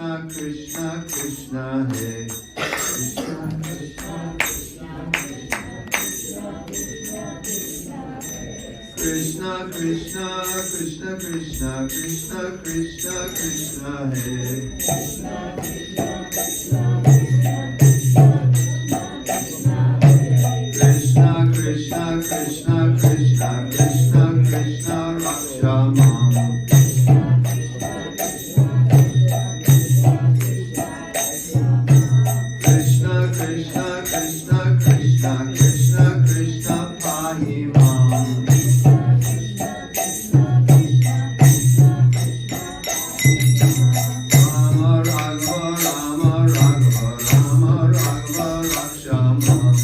Krishna, Krishna Krishna, Hare Krishna, Krishna Krishna, Krishna Krishna, Krishna Krishna, Krishna Krishna, Krishna Hare Krishna, Krishna Krishna, Krishna Krishna, Krishna Krishna, Krishna Krishna, Raksha Mam. Krishna Krishna, Krishna Krishna, Krishna Krishna, Pahi Mam. Rama Raghava, Rama Raghava, Rama Raghava, Raksha Mam.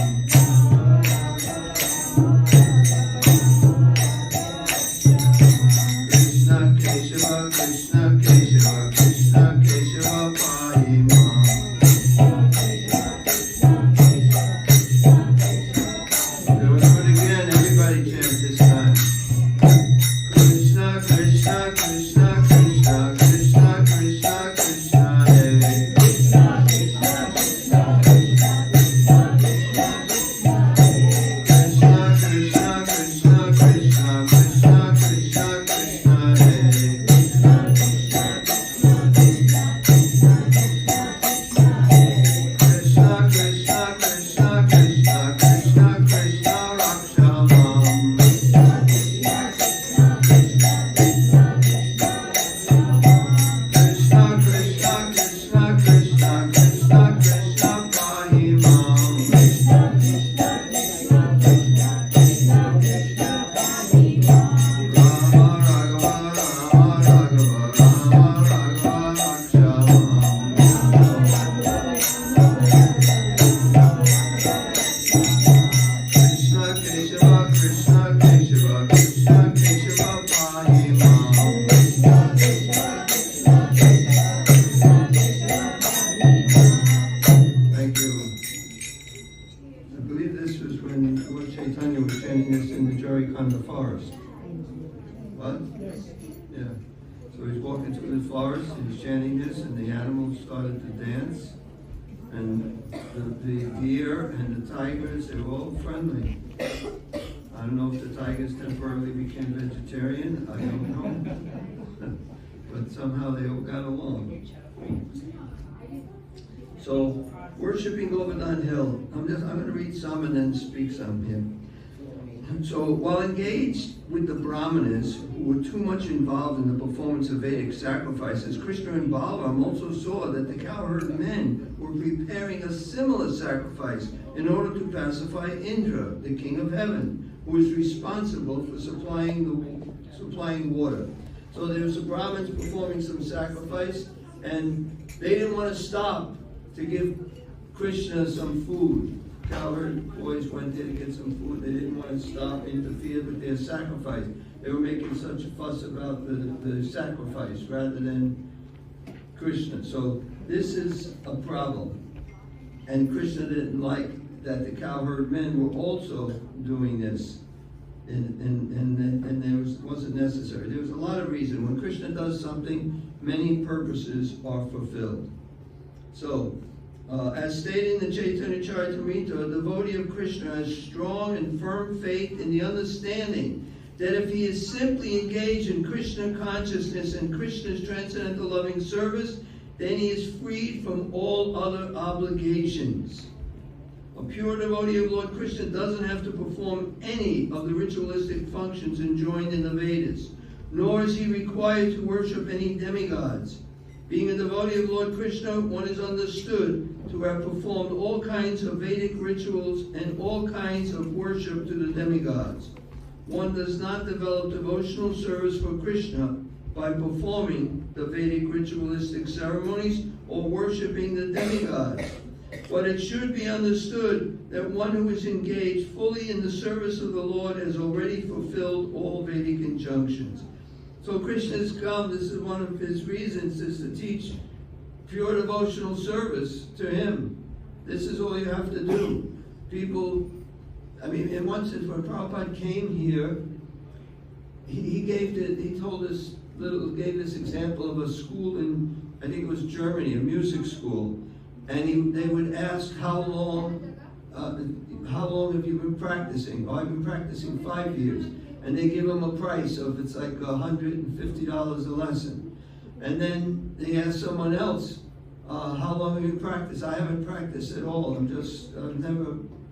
Krishna Keshava, Krishna Keshava, Krishna Keshava, Pahi Mam. We'll do it again, everybody chant this time. Krishna Krishna, Krishna Krishna, Krishna Krishna, Krishna Hare Krishna, Krishna Krishna, Krishna Krishna, Krishna Krishna, Krishna Krishna, Krishna Hare Krishna, Krishna Krishna, Krishna Krishna, Krishna Raksha Mam. Krishna Krishna, Krishna Krishna, Krishna Krishna, Pahi Mam. Rama Raghava, Rama Raghava, Rama Raghava, Raksha Mam. Krishna Keshava, Krishna Keshava, Krishna Keshava, Pahi Mam. Thank you. I believe this was when Lord Chaitanya was chanting this in the Jarikhanda forest. What? Yeah. So he's walking through the forest, he was chanting this, and the animals started to dance. And the deer and the tigers, they were all friendly. I don't know if the tigers temporarily became vegetarian, I don't know. But somehow they all got along. So, worshiping Govardhan Hill. I'm going to read some and then speak some here. So, while engaged with the Brahmanas, who were too much involved in the performance of Vedic sacrifices, Krishna and Balaram also saw that the cowherd men were preparing a similar sacrifice in order to pacify Indra, the king of heaven, who was responsible for supplying water. So there was the Brahmins performing some sacrifice, and they didn't want to stop to give Krishna some food. Cowherd boys went there to get some food. They didn't want to stop, interfere with their sacrifice. They were making such a fuss about the sacrifice rather than Krishna. So this is a problem. And Krishna didn't like that the cowherd men were also doing this. And there wasn't necessary. There was a lot of reason. When Krishna does something, many purposes are fulfilled. So, as stated in the Chaitanya Charitamrita, a devotee of Krishna has strong and firm faith in the understanding that if he is simply engaged in Krishna consciousness and Krishna's transcendental loving service, then he is freed from all other obligations. A pure devotee of Lord Krishna doesn't have to perform any of the ritualistic functions enjoined in the Vedas, nor is he required to worship any demigods. Being a devotee of Lord Krishna, one is understood to have performed all kinds of Vedic rituals and all kinds of worship to the demigods. One does not develop devotional service for Krishna by performing the Vedic ritualistic ceremonies or worshiping the demigods. But it should be understood that one who is engaged fully in the service of the Lord has already fulfilled all Vedic injunctions. So Krishna has come, this is one of his reasons, is to teach pure devotional service to him. This is all you have to do. People, in one sense, when Prabhupada came here, he gave this example of a school in I think it was Germany, a music school, and they would ask, how long have you been practicing? Oh, I've been practicing 5 years. And they give them a price of, it's like $150 a lesson. And then they ask someone else, how long have you practiced? I haven't practiced at all. I've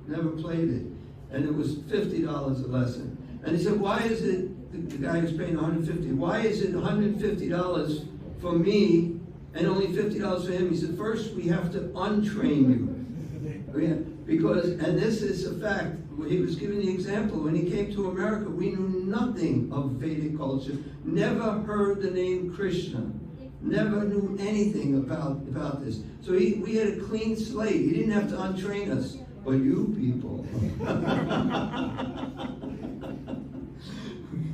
never played it. And it was $50 a lesson. And he said, why is it, the guy who's paying $150, why is it $150 for me and only $50 for him? He said, first we have to untrain you. Because, and this is a fact, he was giving the example, when he came to America, we knew nothing of Vedic culture, never heard the name Krishna, never knew anything about this. So we had a clean slate. He didn't have to untrain us, but you people.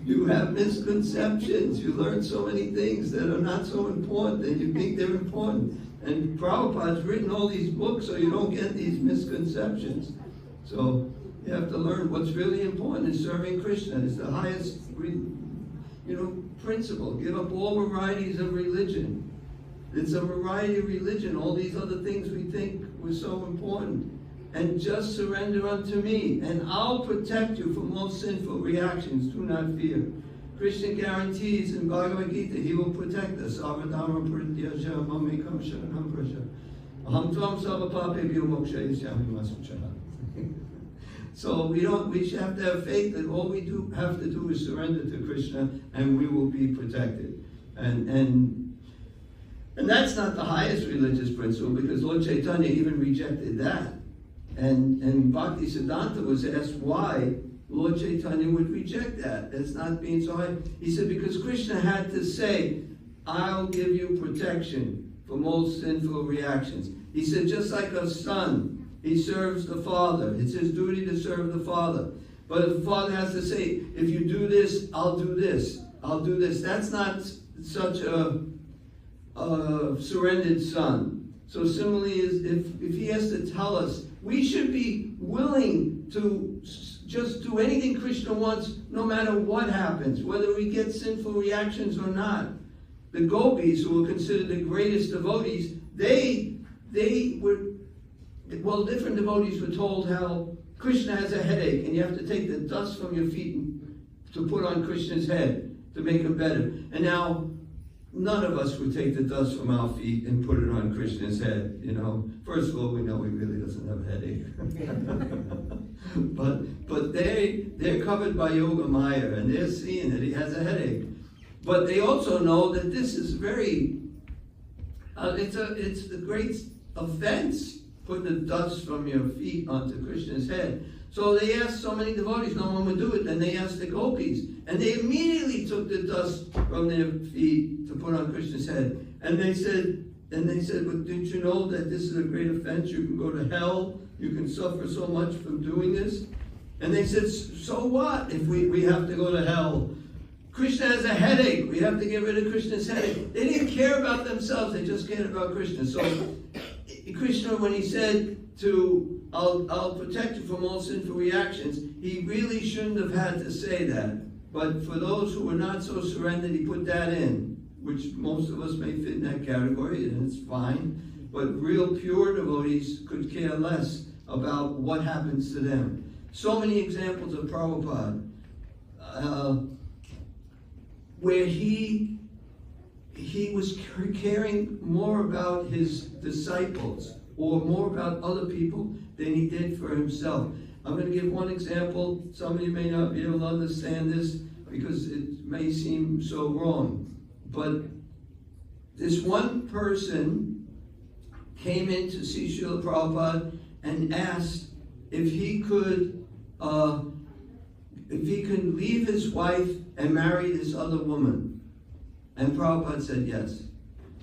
You have misconceptions. You learn so many things that are not so important, and you think they're important. And Prabhupada's written all these books so you don't get these misconceptions. So you have to learn what's really important is serving Krishna. It's the highest, principle. Give up all varieties of religion. It's a variety of religion. All these other things we think were so important. And just surrender unto me, and I'll protect you from all sinful reactions. Do not fear. Krishna guarantees in Bhagavad Gita, he will protect us. Avadama prityaja mamekam sharanam prasha. Aham tvam savapapebhyo mokshayashyami masuchaha. So we have to have faith that all we have to do is surrender to Krishna, and we will be protected. And that's not the highest religious principle, because Lord Chaitanya even rejected that. And Bhakti Siddhanta was asked why Lord Chaitanya would reject that. It's not being so high. He said, because Krishna had to say, I'll give you protection from all sinful reactions. He said, just like a son, he serves the father. It's his duty to serve the father. But if the father has to say, if you do this, I'll do this. I'll do this. That's not such a surrendered son. So similarly, if he has to tell us, we should be willing to just do anything Krishna wants, no matter what happens, whether we get sinful reactions or not. The gopis, who were considered the greatest devotees, they were, well, different devotees were told how Krishna has a headache, and you have to take the dust from your feet to put on Krishna's head to make him better. And now, none of us would take the dust from our feet and put it on Krishna's head, First of all, we know he really doesn't have a headache. but they're covered by Yoga Maya, and they're seeing that he has a headache. But they also know that this is very, it's the great offense, putting the dust from your feet onto Krishna's head. So they asked so many devotees, no one would do it. Then they asked the gopis, and they immediately took the dust from their feet to put on Krishna's head. And they said, but didn't you know that this is a great offense? You can go to hell. You can suffer so much from doing this. And they said, so what if we have to go to hell? Krishna has a headache. We have to get rid of Krishna's headache. They didn't care about themselves. They just cared about Krishna. So Krishna, when he said I'll protect you from all sinful reactions, he really shouldn't have had to say that. But for those who were not so surrendered, he put that in, which most of us may fit in that category, and it's fine. But real pure devotees could care less about what happens to them. So many examples of Prabhupada, where he was caring more about his disciples or more about other people than he did for himself. I'm going to give one example. Some of you may not be able to understand this because it may seem so wrong. But this one person came in to see Srila Prabhupada and asked if he could leave his wife and marry this other woman. And Prabhupada said yes.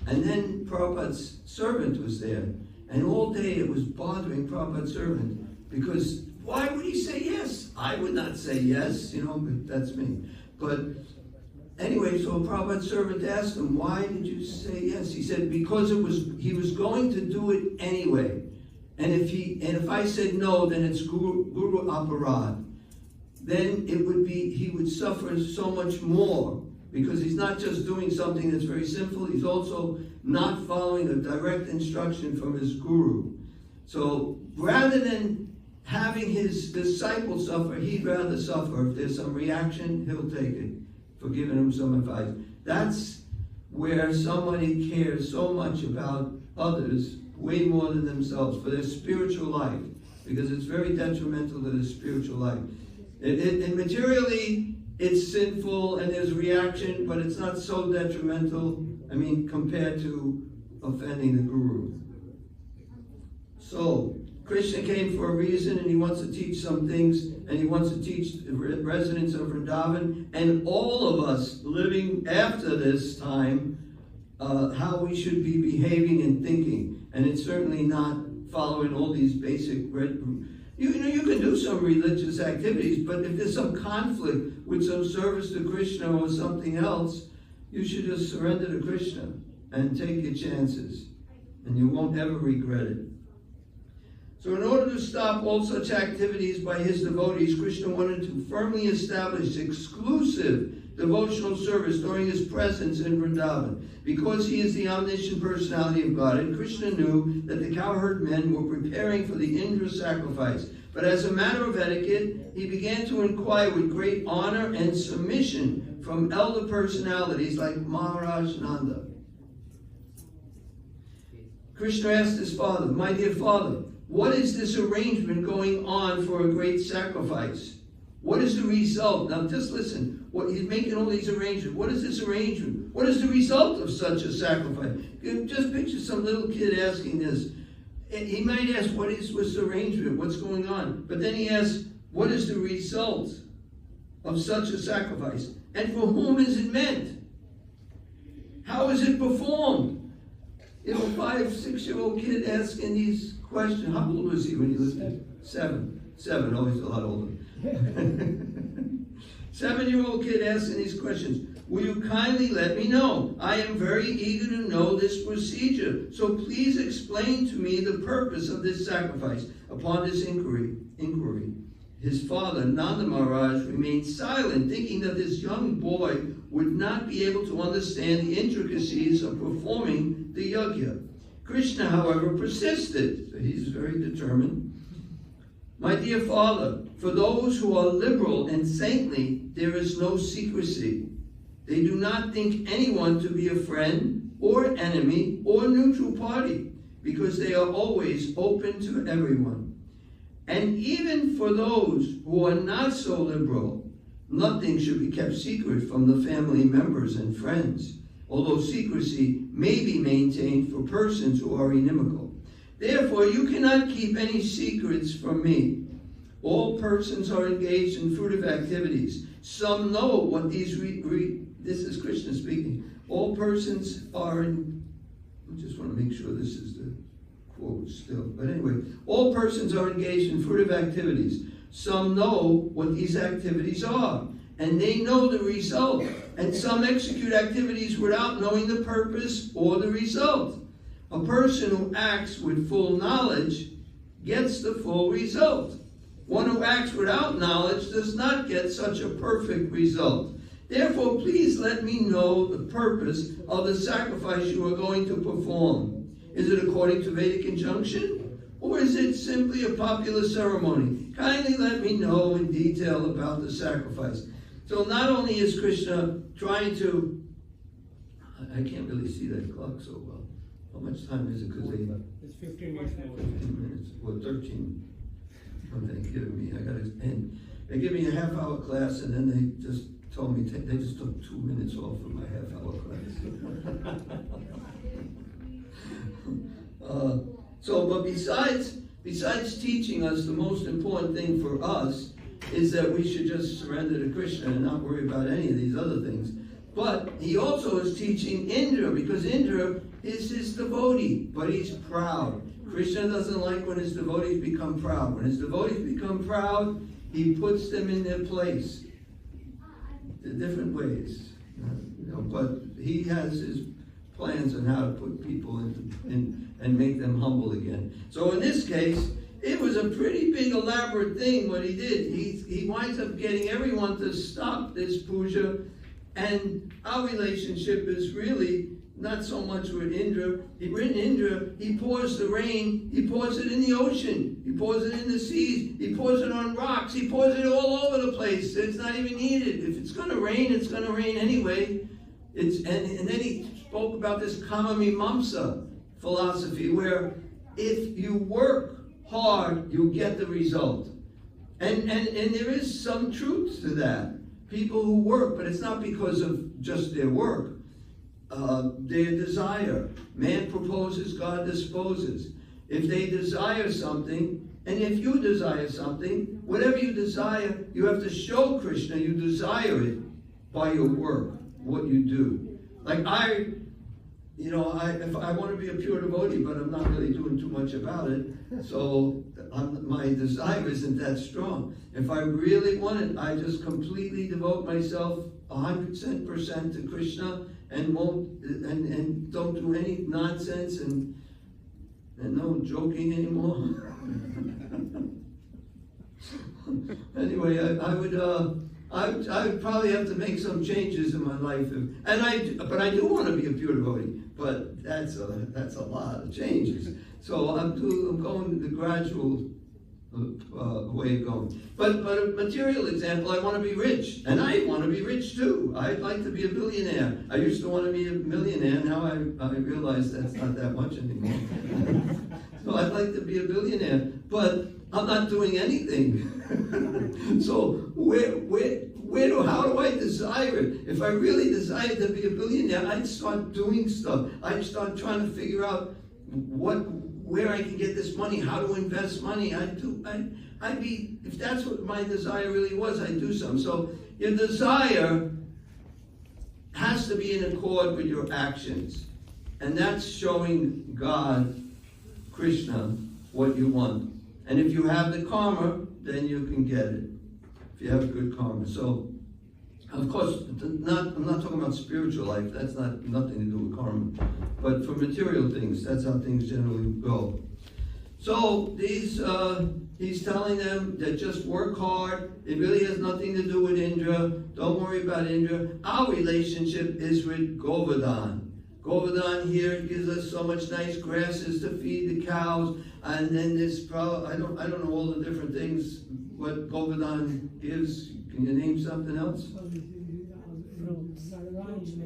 And then Prabhupada's servant was there. And all day it was bothering Prabhupada's servant, because why would he say yes? I would not say yes, but that's me. But anyway, so Prabhupada's servant asked him, why did you say yes? He said, because he was going to do it anyway. And if I said no, then it's Guru Aparad. Then he would suffer so much more because he's not just doing something that's very simple, he's also not following a direct instruction from his guru. So rather than having his disciples suffer, he'd rather suffer. If there's some reaction, he'll take it for giving him some advice. That's where somebody cares so much about others, way more than themselves, for their spiritual life, because it's very detrimental to their spiritual life. And materially, it's sinful and there's reaction, but it's not so detrimental, compared to offending the guru. So, Krishna came for a reason, and he wants to teach some things, and he wants to teach the residents of Vrindavan and all of us living after this time how we should be behaving and thinking. And it's certainly not following all these basic you can do some religious activities, but if there's some conflict with some service to Krishna or something else, you should just surrender to Krishna and take your chances, and you won't ever regret it. So in order to stop all such activities by his devotees, Krishna wanted to firmly establish exclusive devotional service during his presence in Vrindavan. Because he is the omniscient personality of God, and Krishna knew that the cowherd men were preparing for the Indra sacrifice. But as a matter of etiquette, he began to inquire with great honor and submission from elder personalities like Maharaj Nanda. Krishna asked his father, "My dear father, what is this arrangement going on for a great sacrifice? What is the result?" Now just listen. He's making all these arrangements. What is this arrangement? What is the result of such a sacrifice? Just picture some little kid asking this. He might ask, what's the arrangement? What's going on? But then he asks, what is the result of such a sacrifice? And for whom is it meant? How is it performed? A 5-6-year-old kid asking these questions. How old was he when he was 7? 7. Oh, he's a lot older. 7-year-old kid asking these questions. Will you kindly let me know? I am very eager to know this procedure. So please explain to me the purpose of this sacrifice. Upon this inquiry, his father, Nanda Maharaj, remained silent, thinking that this young boy would not be able to understand the intricacies of performing the yajna. Krishna, however, persisted. So he's very determined. My dear father, for those who are liberal and saintly, there is no secrecy. They do not think anyone to be a friend or enemy or neutral party, because they are always open to everyone. And even for those who are not so liberal, nothing should be kept secret from the family members and friends, although secrecy may be maintained for persons who are inimical. Therefore, you cannot keep any secrets from me. All persons are engaged in fruitive activities. Some know what these this is Krishna speaking. All persons are in, I just want to make sure this is the quote still. But anyway, all persons are engaged in fruitive activities. Some know what these activities are, and they know the result. And some execute activities without knowing the purpose or the result. A person who acts with full knowledge gets the full result. One who acts without knowledge does not get such a perfect result. Therefore, please let me know the purpose of the sacrifice you are going to perform. Is it according to Vedic injunction, or is it simply a popular ceremony? Kindly let me know in detail about the sacrifice. So not only is Krishna trying to, I can't really see that clock so well. How much time is it? Because it's 15 minutes more. 15 minutes. Well, 13. What they give me, I got to end. They give me a half-hour class, and then they just told me they just took 2 minutes off of my half-hour class. But besides teaching us, the most important thing for us is that we should just surrender to Krishna and not worry about any of these other things. But he also is teaching Indra, because Indra is his devotee, but he's proud. Krishna doesn't like when his devotees become proud. When his devotees become proud, he puts them in their place. In different ways. But he has his plans on how to put people in and make them humble again. So in this case, it was a pretty big elaborate thing what he did. He winds up getting everyone to stop this puja and our relationship is really not so much with Indra. With Indra, he pours the rain, he pours it in the ocean, he pours it in the seas, he pours it on rocks, he pours it all over the place. It's not even needed. If it's going to rain, it's going to rain anyway. And then he spoke about this Kamamimamsa philosophy, where if you work hard, you get the result. And there is some truth to that. People who work, but it's not because of just their work. Their desire. Man proposes, God disposes. If they desire something, and if you desire something, whatever you desire, you have to show Krishna you desire it by your work, what you do. Like if I want to be a pure devotee, but I'm not really doing too much about it, so my desire isn't that strong. If I really want it, I just completely devote myself 100% to Krishna, and don't do any nonsense and no joking anymore. Anyway, I would probably have to make some changes in my life, but I do want to be a pure devotee. But that's a lot of changes. So I'm going the gradual way of going. But a material example, I want to be rich, and I want to be rich too. I'd like to be a billionaire. I used to want to be a millionaire. Now I realize that's not that much anymore. So I'd like to be a billionaire, but I'm not doing anything. So how do I desire it? If I really desired to be a billionaire, I'd start doing stuff. I'd start trying to figure out where I can get this money, how to invest money. If that's what my desire really was, I'd do something. So your desire has to be in accord with your actions. And that's showing God, Krishna, what you want. And if you have the karma, then you can get it. If you have good karma. So, of course, I'm not talking about spiritual life. That's nothing to do with karma. But for material things, that's how things generally go. So he's telling them that just work hard. It really has nothing to do with Indra. Don't worry about Indra. Our relationship is with Govardhan. Govardhan here gives us so much nice grasses to feed the cows, and then this I don't know all the different things what Govardhan gives. Can you name something else?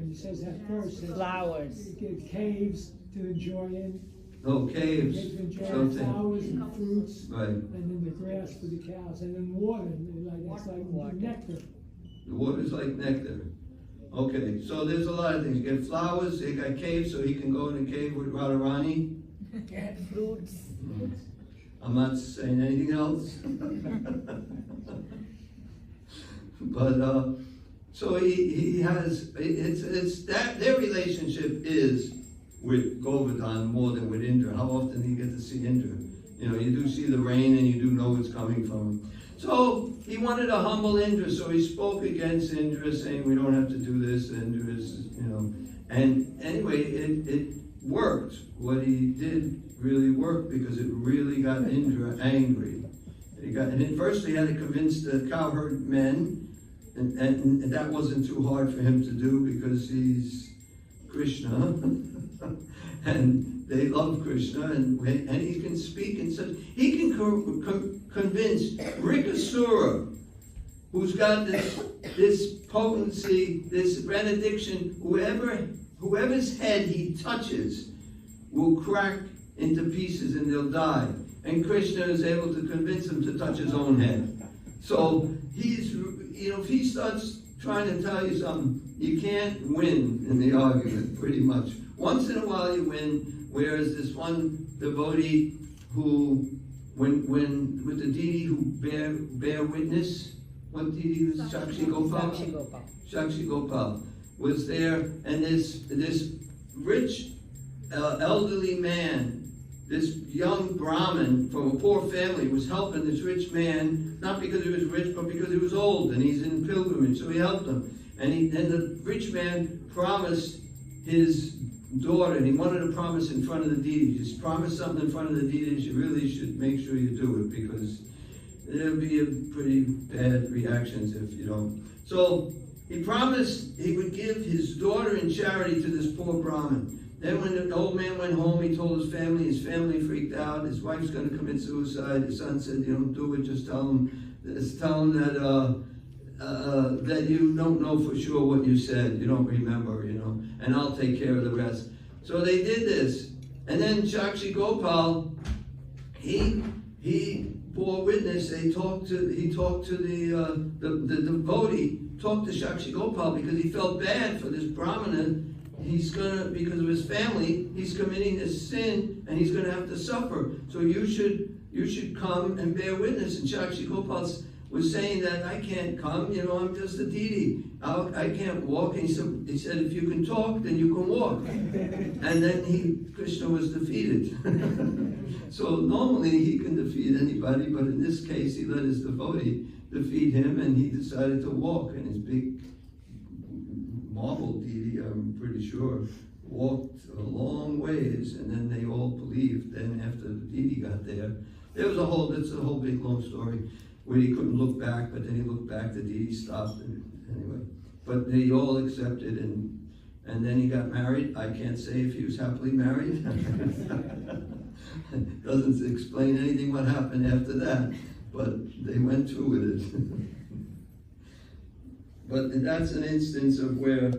He says that first. Flowers. Caves to enjoy in. Oh, caves. Caves to enjoy Something. flowers and fruits. Right. And then the grass for the cows. And then water. It's like nectar. The water's like nectar. Okay, so there's a lot of things. You get flowers, they got caves, so he can go in a cave with Radharani. Fruits. I'm not saying anything else. But so he has, it's that their relationship is with Govardhan more than with Indra. How often do you get to see Indra? You know, you do see the rain and you do know it's coming from him. So he wanted to humble Indra, so he spoke against Indra, saying we don't have to do this. Indra is, and anyway, it worked. What he did really worked because it really got Indra angry. And first he had to convince the cowherd men, and that wasn't too hard for him to do because he's Krishna, and they love Krishna, and he can speak in such. He can convince Rikasura, who's got this potency, this benediction. Whoever's head he touches will crack into pieces and they'll die. And Krishna is able to convince him to touch his own head. So if he starts trying to tell you something, you can't win in the argument, pretty much. Once in a while you win, whereas this one devotee who, when with the deity who bear witness, what deity was Shakshi Gopal? Shakshi Gopal was there, and this rich elderly man, this young Brahmin from a poor family, was helping this rich man, not because he was rich, but because he was old and he's in pilgrimage, so he helped him. And the rich man promised his daughter, and he wanted to promise in front of the deities. Just promise something in front of the deities, you really should make sure you do it, because there'll be a pretty bad reactions if you don't. So He promised he would give his daughter in charity to this poor Brahmin. Then when the old man went home, he told his family freaked out. His wife's going to commit suicide. His son said, you don't do it, just tell him that you don't know for sure what you said. You don't remember, and I'll take care of the rest. So they did this. And then Shakshi Gopal, he bore witness. He talked to the devotee, talked to Shakshi Gopal because he felt bad for this Brahmana. Because of his family, he's committing this sin and he's going to have to suffer. So you should come and bear witness. And Shakshi Gopal was saying that I can't come, I'm just a deity. I can't walk. And he said, if you can talk, then you can walk. And then Krishna was defeated. So normally he can defeat anybody, but in this case he let his devotee defeat him, and he decided to walk. And his big marble deity, I'm pretty sure, walked a long ways, and then they all believed. Then after the deity got there, that's a whole big long story where he couldn't look back, but then he looked back, the deity stopped, and anyway. But they all accepted, and then he got married. I can't say if he was happily married. Doesn't explain anything what happened after that, but they went through with it. But that's an instance of where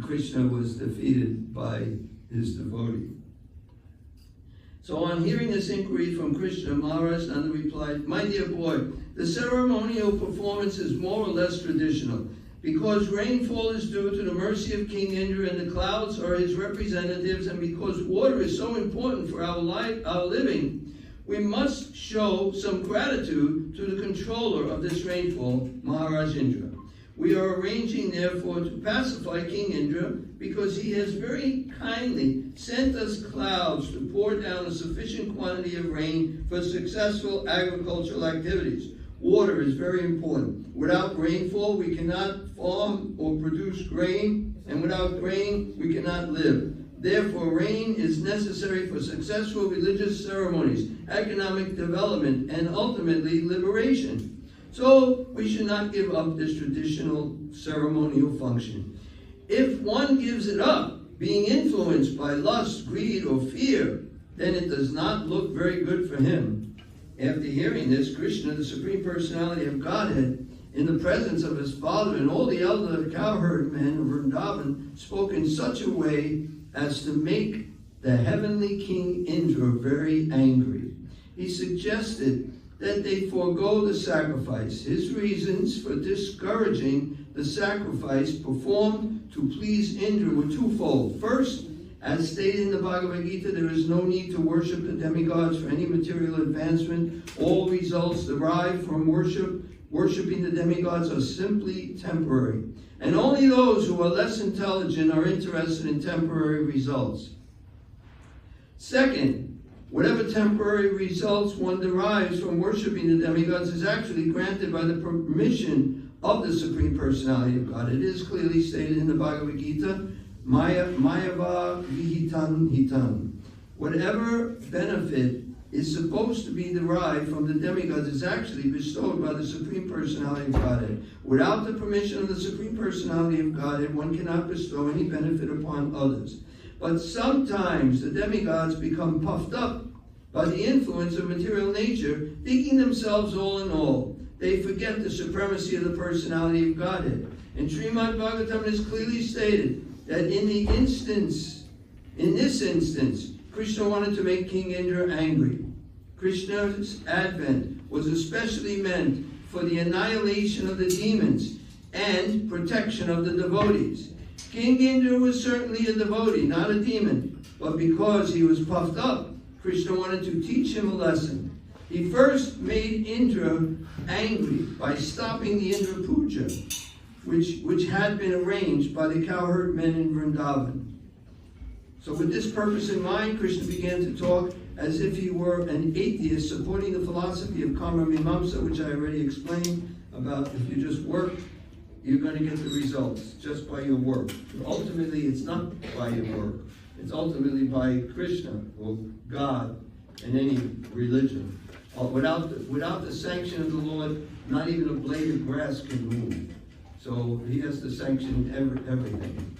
Krishna was defeated by his devotee. So on hearing this inquiry from Krishna, Maharaj Nanda replied, my dear boy, the ceremonial performance is more or less traditional. Because rainfall is due to the mercy of King Indra and the clouds are his representatives, and because water is so important for our living, we must show some gratitude to the controller of this rainfall, Maharaj Indra. We are arranging, therefore, to pacify King Indra because he has very kindly sent us clouds to pour down a sufficient quantity of rain for successful agricultural activities. Water is very important. Without rainfall, we cannot farm or produce grain, and without grain, we cannot live. Therefore, rain is necessary for successful religious ceremonies, economic development, and ultimately liberation. So we should not give up this traditional ceremonial function. If one gives it up, being influenced by lust, greed, or fear, then it does not look very good for him. After hearing this, Krishna, the Supreme Personality of Godhead, in the presence of his father and all the elder cowherd men of Vrindavan, spoke in such a way as to make the heavenly King Indra very angry. He suggested that they forego the sacrifice. His reasons for discouraging the sacrifice performed to please Indra were twofold. First, as stated in the Bhagavad Gita, there is no need to worship the demigods for any material advancement. All results derived from worshiping the demigods are simply temporary. And only those who are less intelligent are interested in temporary results. Second, whatever temporary results one derives from worshiping the demigods is actually granted by the permission of the Supreme Personality of God. It is clearly stated in the Bhagavad Gita, Mayava Vihitan Hitan. Whatever benefit is supposed to be derived from the demigods is actually bestowed by the Supreme Personality of Godhead. Without the permission of the Supreme Personality of Godhead, one cannot bestow any benefit upon others. But sometimes the demigods become puffed up by the influence of material nature, thinking themselves all in all. They forget the supremacy of the personality of Godhead. And Srimad Bhagavatam is clearly stated that in this instance, Krishna wanted to make King Indra angry. Krishna's advent was especially meant for the annihilation of the demons and protection of the devotees. King Indra was certainly a devotee, not a demon, but because he was puffed up, Krishna wanted to teach him a lesson. He first made Indra angry by stopping the Indra Puja, which had been arranged by the cowherd men in Vrindavan. So with this purpose in mind, Krishna began to talk as if he were an atheist, supporting the philosophy of karma mimamsa, which I already explained about. If you just work, you're going to get the results just by your work. Ultimately, it's not by your work. It's ultimately by Krishna or God in any religion. Without the sanction of the Lord, not even a blade of grass can move. So he has to sanction everything.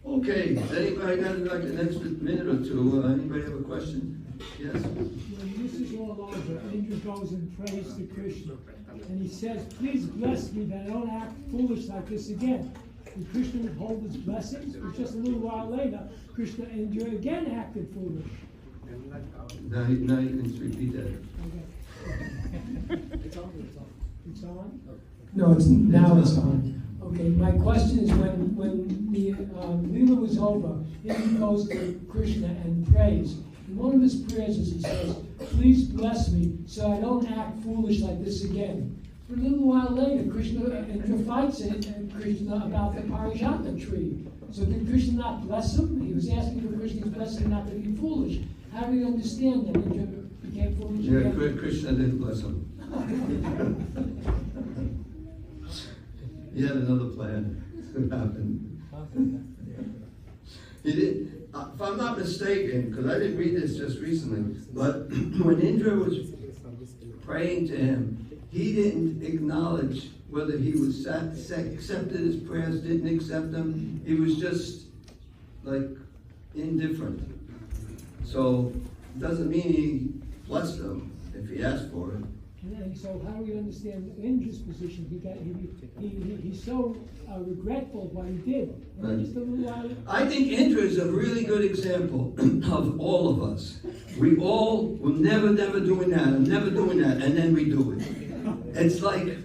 Okay, anybody got like the next minute or two? Anybody have a question? Yes? When this is all over, Indra goes and prays to Krishna. And he says, please bless me that I don't act foolish like this again. And Krishna would hold his blessings, but just a little while later, Krishna and Indra again acted foolish. Now you can repeat that. Okay. It's on? No, now it's on. Okay, my question is when the Leela was over, Indra goes to Krishna and prays. In one of his prayers he says, please bless me so I don't act foolish like this again. But a little while later, Indra fights Krishna about the parijata tree. So did Krishna not bless him? He was asking for Krishna's blessing not to be foolish. How do you understand that Indra became foolish Yeah, again? Krishna didn't bless him. He had another plan. It happened. He did. If I'm not mistaken, because I didn't read this just recently, but when Indra was praying to him, he didn't acknowledge whether he was accepted his prayers, didn't accept them. He was just like indifferent. So it doesn't mean he blessed them if he asked for it. And so how do we understand Indra's position? He's so regretful of what he did. And then just a little while. I think Indra is a really good example of all of us. We all were never doing that, I'm never doing that, and then we do it. It's like,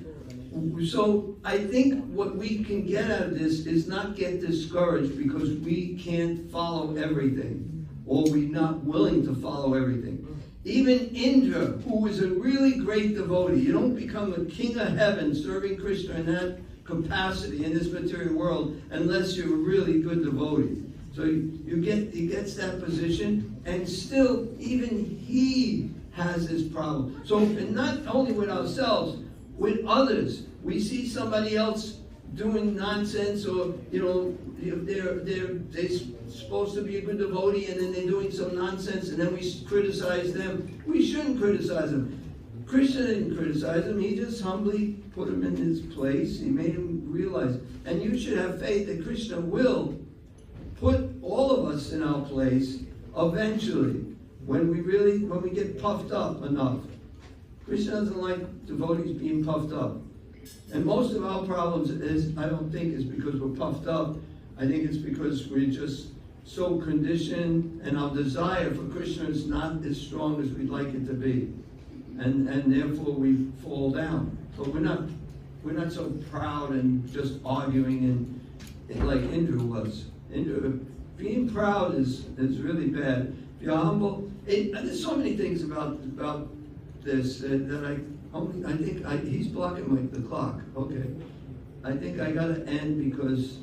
so I think what we can get out of this is not get discouraged because we can't follow everything, or we're not willing to follow everything. Even Indra, who is a really great devotee, you don't become a king of heaven serving Krishna in that capacity in this material world unless you're a really good devotee. So he gets that position, and still, even he has this problem. So, and not only with ourselves, with others. We see somebody else doing nonsense, or they're supposed to be a good devotee, and then they're doing some nonsense, and then we criticize them. We shouldn't criticize them. Krishna didn't criticize him. He just humbly put him in his place. He made him realize. And you should have faith that Krishna will put all of us in our place eventually, when we get puffed up enough. Krishna doesn't like devotees being puffed up. And most of our problems I don't think is because we're puffed up. I think it's because we're just so conditioned, and our desire for Krishna is not as strong as we'd like it to be. And therefore we fall down. But we're not so proud and just arguing and like Indra was. Being proud is really bad. If you're humble, there's so many things about this that I think he's blocking the clock. Okay, I think I gotta end because.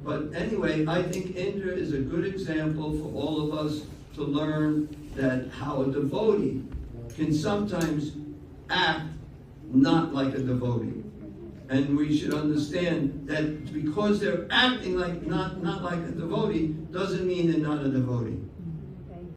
But anyway, I think Indra is a good example for all of us to learn that how a devotee can sometimes act not like a devotee. And we should understand that because they're acting like not like a devotee doesn't mean they're not a devotee.